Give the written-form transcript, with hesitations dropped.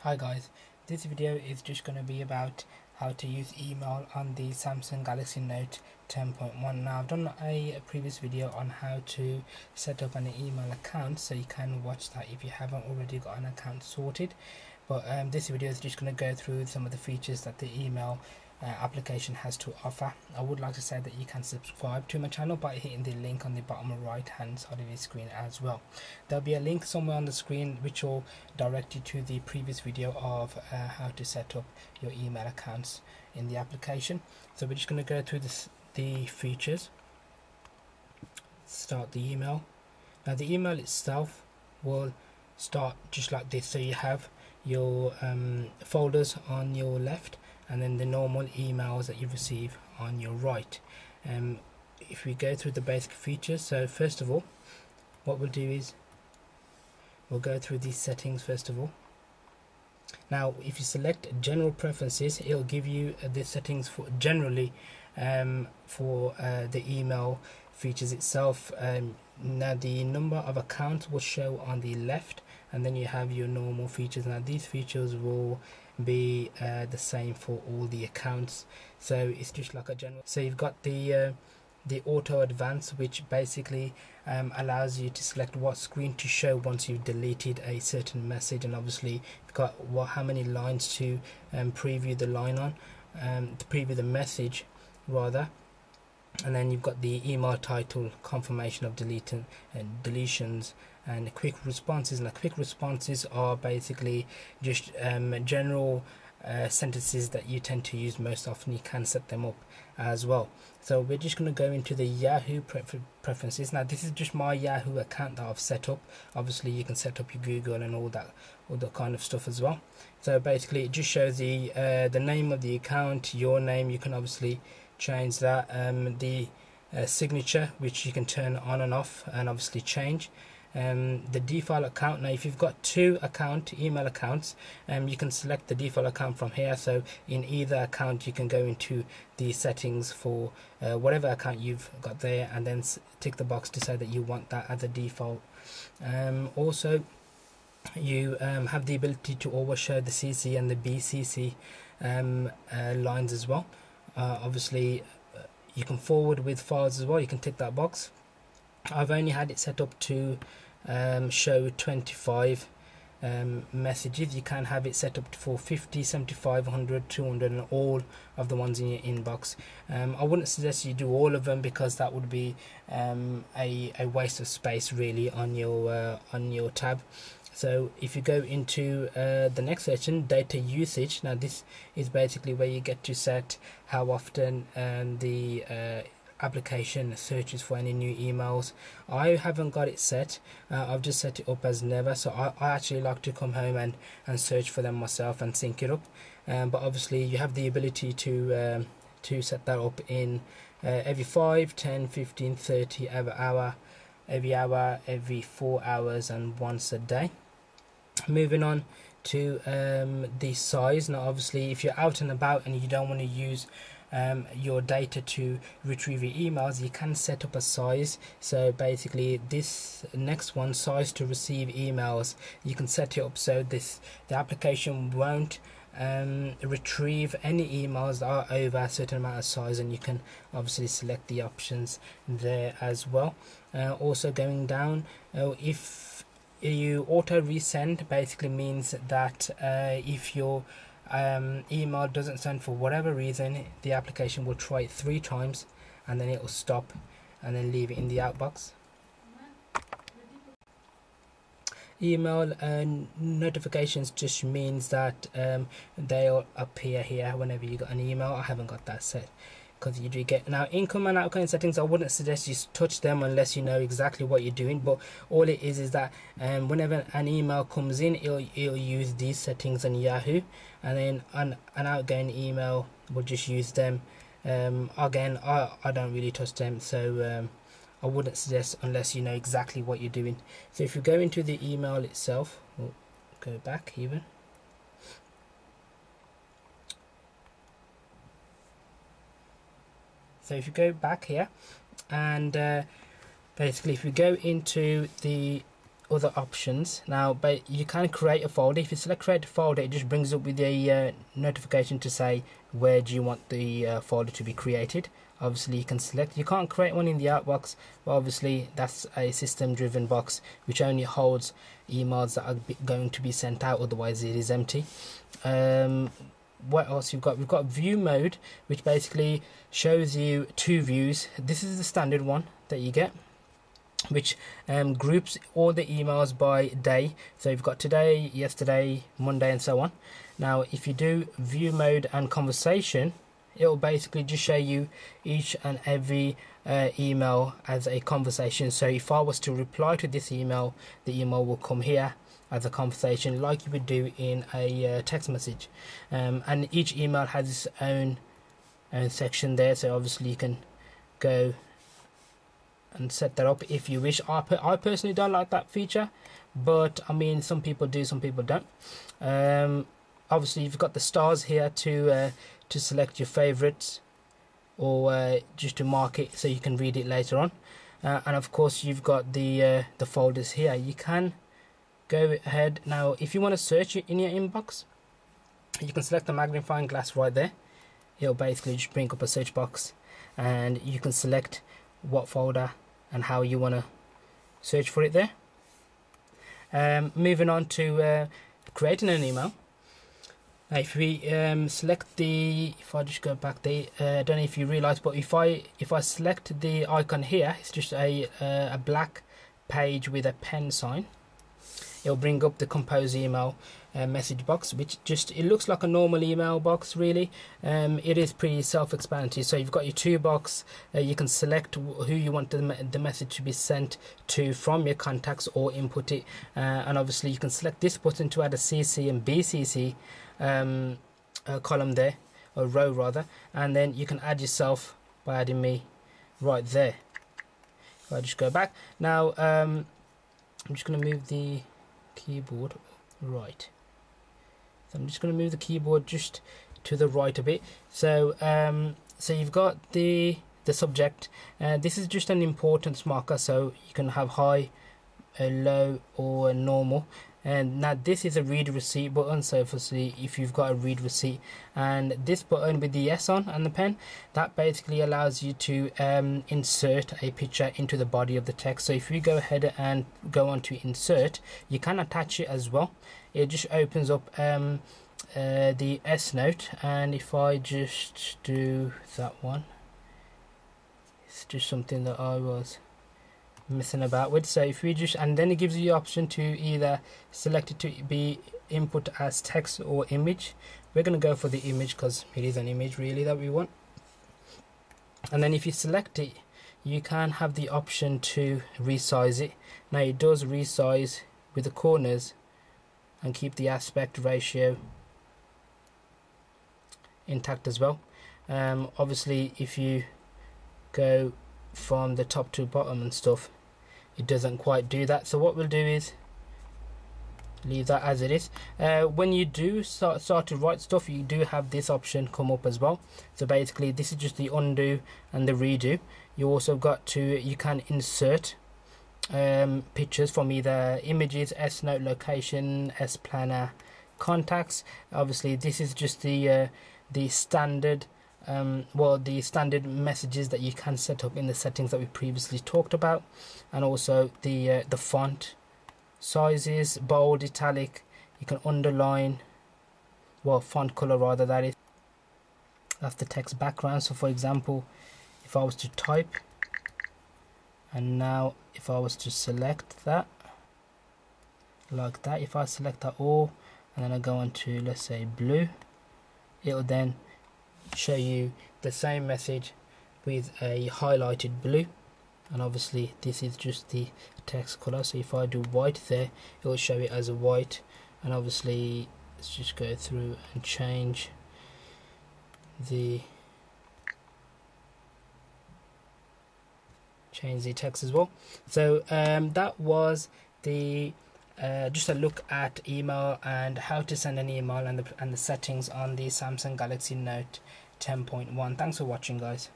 Hi guys, this video is just going to be about how to use email on the Samsung Galaxy Note 10.1. Now I've done a previous video on how to set up an email account, so you can watch that if you haven't already got an account sorted. But this video is just going to go through some of the features that the email application has to offer. I would like to say that you can subscribe to my channel by hitting the link on the bottom right hand side of your screen as well. There'll be a link somewhere on the screen which will direct you to the previous video of how to set up your email accounts in the application. So we're just going to go through the features. Start the email. Now the email itself will start just like this. So you have your folders on your left, and then the normal emails that you receive on your right. If we go through the basic features, so first of all, what we'll do is we'll go through these settings first of all. Now if you select general preferences, it'll give you the settings for generally for the email features itself. Now the number of accounts will show on the left, and then you have your normal features. Now these features will be the same for all the accounts, so it's just like a general. So you've got the auto advance, which basically allows you to select what screen to show once you've deleted a certain message, and obviously you've got how many lines to preview the line on, to preview the message rather. And then you've got the email title, confirmation of deletions, and quick responses. Now quick responses are basically just general sentences that you tend to use most often. You can set them up as well. So we're just going to go into the Yahoo preferences. Now this is just my Yahoo account that I've set up. Obviously you can set up your Google and all that kind of stuff as well. So basically it just shows the name of the account, your name. You can obviously change that, the signature, which you can turn on and off and obviously change. The default account. Now if you've got two email accounts, you can select the default account from here. So in either account you can go into the settings for whatever account you've got there, and then tick the box to say that you want that as a default. Also you have the ability to always show the CC and the BCC lines as well. Obviously you can forward with files as well. You can tick that box. I've only had it set up to show 25 messages. You can have it set up for 50, 75, 100, 200, and all of the ones in your inbox. I wouldn't suggest you do all of them, because that would be a waste of space really on your tab. So if you go into the next section, data usage. Now this is basically where you get to set how often the application searches for any new emails. I haven't got it set. I've just set it up as never. So I actually like to come home and search for them myself and sync it up. But obviously you have the ability to set that up in every 5, 10, 15, 30, every hour, every 4 hours, and once a day. Moving on to the size. Now obviously if you're out and about and you don't want to use your data to retrieve your emails, you can set up a size. So basically this next one, size to receive emails, you can set it up so the application won't retrieve any emails that are over a certain amount of size, and you can obviously select the options there as well. Also going down, if you auto resend, basically means that if your email doesn't send for whatever reason, the application will try it 3 times and then it will stop and then leave it in the outbox. Email notifications just means that they'll appear here whenever you got an email. I haven't got that set, because you do get. Now income and outgoing settings, I wouldn't suggest you touch them unless you know exactly what you're doing. But all it is that whenever an email comes in, it'll use these settings on Yahoo, and then an outgoing email will just use them. Again, I don't really touch them, so I wouldn't suggest unless you know exactly what you're doing. So if you go into the email itself, we'll go back even. So if you go back here, and basically if you go into the other options. Now, but you can create a folder. If you select create a folder, it just brings up with a notification to say where do you want the folder to be created. Obviously you can select, you can't create one in the outbox, but obviously that's a system driven box which only holds emails that are going to be sent out, otherwise it is empty. What else you've got? We've got view mode, which basically shows you two views. This is the standard one that you get, which groups all the emails by day. So you've got today, yesterday, Monday, and so on. Now if you do view mode and conversation, it will basically just show you each and every email as a conversation. So if I was to reply to this email, the email will come here as a conversation like you would do in a text message. And each email has its own section there, so obviously you can go and set that up if you wish. I personally don't like that feature, but I mean some people do, some people don't. Obviously you've got the stars here to select your favorites, or just to mark it so you can read it later on. And of course you've got the folders here. You can go ahead now, if you want to search it in your inbox, you can select the magnifying glass right there. It'll basically just bring up a search box, and you can select what folder and how you want to search for it there. Moving on to creating an email. Now if we select the, if I just go back there, I don't know if you realize, but if I select the icon here, it's just a black page with a pen sign. It'll bring up the compose email message box, which just, it looks like a normal email box really. It is pretty self-explanatory. So you've got your toolbox, you can select who you want the message to be sent to from your contacts, or input it, and obviously you can select this button to add a CC and BCC column there, or row rather, and then you can add yourself by adding me right there. If I just go back now, I'm just going to move the keyboard right. So I'm just going to move the keyboard just to the right a bit. So so you've got the subject, and this is just an importance marker, so you can have high, low, or normal. And now this is a read receipt button, so obviously if you've got a read receipt, and this button with the S on and the pen, that basically allows you to insert a picture into the body of the text. So if you go ahead and go on to insert, you can attach it as well. It just opens up the S note, and if I just do that one, it's just something that I was messing about with. So if we just, and then it gives you the option to either select it to be input as text or image. We're going to go for the image because it is an image really that we want. And then if you select it, you can have the option to resize it. Now it does resize with the corners and keep the aspect ratio intact as well. Obviously if you go from the top to bottom and stuff, it doesn't quite do that. So what we'll do is leave that as it is. When you do start to write stuff, you do have this option come up as well. So basically this is just the undo and the redo. You also got to, you can insert pictures from either images, S note, location, S planner, contacts. Obviously this is just the standard the standard messages that you can set up in the settings that we previously talked about, and also the font sizes, bold, italic. You can underline, well, font color rather, that is. That's the text background. So for example, if I was to type, and now if I was to select that like that, if I select that all, and then I go on to, let's say, blue, it'll then show you the same message with a highlighted blue. And obviously this is just the text color, so if I do white there, it will show it as a white. And obviously let's just go through and change the text as well. So that was the just a look at email and how to send an email, and the settings on the Samsung Galaxy Note 10.1. Thanks for watching, guys.